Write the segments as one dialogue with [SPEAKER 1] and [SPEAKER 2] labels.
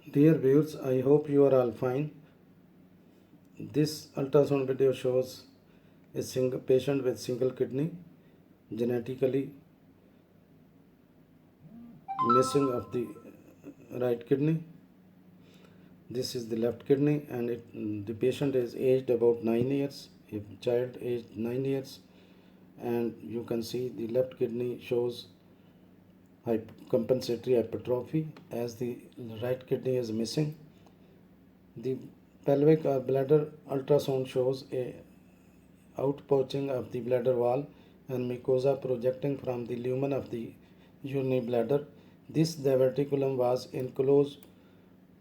[SPEAKER 1] Dear viewers, I hope you are all fine. This ultrasound video shows a single patient with single kidney, genetically missing of the right kidney. This is the left kidney, and the patient is aged about 9 years, a child aged 9 years, and you can see the left kidney shows compensatory hypertrophy as the right kidney is missing. The pelvic or bladder ultrasound shows a outpouching of the bladder wall and mucosa projecting from the lumen of the urinary bladder. This diverticulum was in close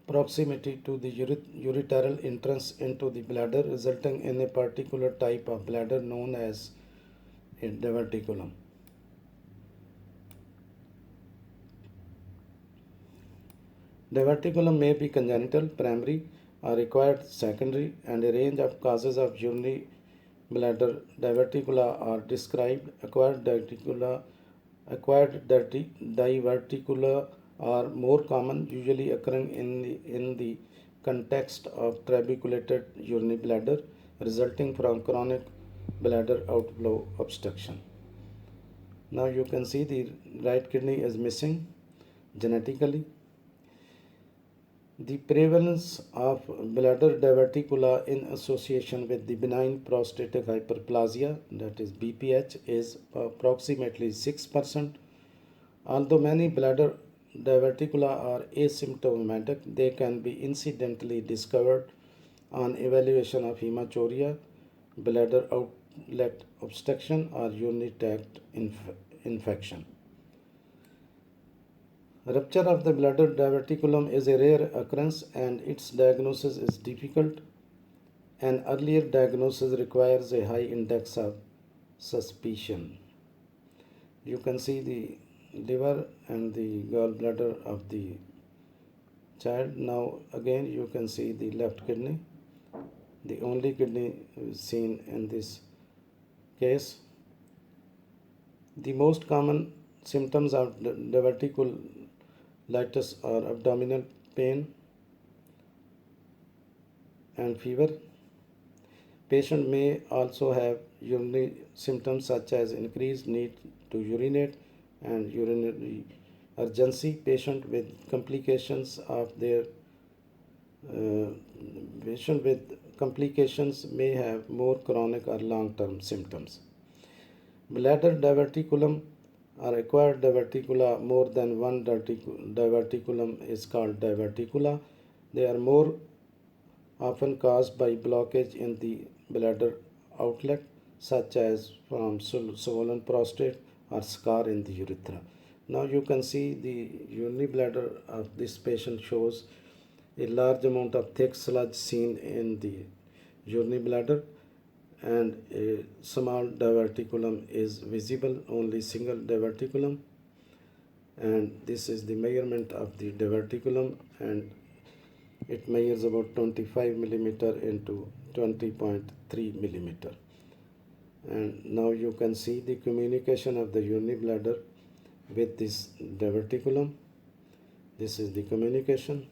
[SPEAKER 1] proximity to the ureteral entrance into the bladder, resulting in a particular type of bladder known as a diverticulum. Diverticulum may be congenital, primary, or acquired secondary, and a range of causes of urinary bladder diverticula are described. Diverticula are more common, usually occurring in the context of trabeculated urinary bladder, resulting from chronic bladder outflow obstruction. Now you can see the right kidney is missing genetically. The prevalence of bladder diverticula in association with the benign prostatic hyperplasia, that is BPH, is approximately 6%. Although many bladder diverticula are asymptomatic, they can be incidentally discovered on evaluation of hematuria, bladder outlet obstruction, or urinary tract infection. Rupture of the bladder diverticulum is a rare occurrence and its diagnosis is difficult. An earlier diagnosis requires a high index of suspicion. You can see the liver and the gallbladder of the child. Now again you can see the left kidney, the only kidney seen in this case. The most common symptoms of diverticulitis are abdominal pain and fever. Patient may also have urinary symptoms such as increased need to urinate and urinary urgency. Patient with complications of their patient with complications may have more chronic or long-term symptoms. Bladder diverticulum or acquired diverticula, more than one diverticulum is called diverticula. They are more often caused by blockage in the bladder outlet, such as from swollen prostate or scar in the urethra. Now you can see the urinary bladder of this patient shows a large amount of thick sludge seen in the urinary bladder, and a small diverticulum is visible, only single diverticulum, and this is the measurement of the diverticulum, and it measures about 25 millimeter into 20.3 millimeter. And now you can see the communication of the urinary bladder with this diverticulum. This is the communication.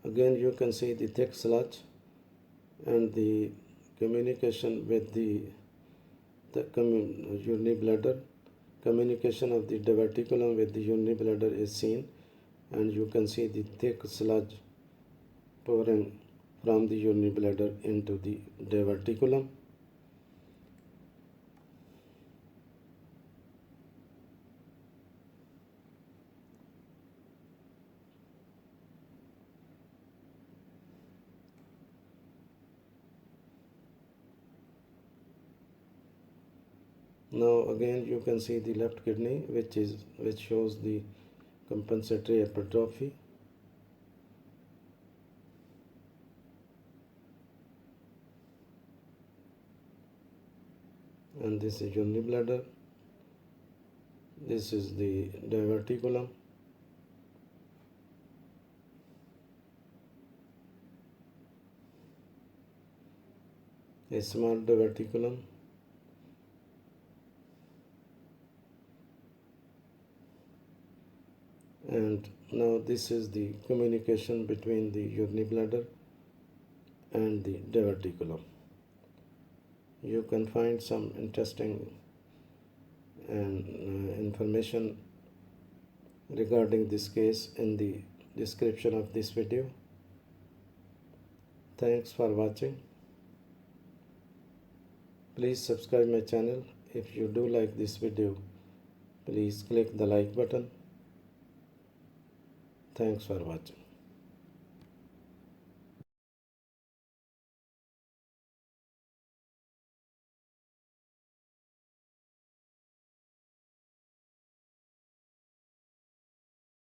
[SPEAKER 1] Again you can see the thick sludge and the communication with the urinary bladder. Communication of the diverticulum with the urinary bladder is seen, and you can see the thick sludge pouring from the urinary bladder into the diverticulum. Now again you can see the left kidney which shows the compensatory hypertrophy. And this is urinary bladder. This is the diverticulum. a small diverticulum, and now this is the communication between the urinary and the diverticulum. You can find some interesting and information regarding this case in the description of this video. Thanks for watching. Please subscribe my channel. If you do like this video, please click the like button. Thanks for watching.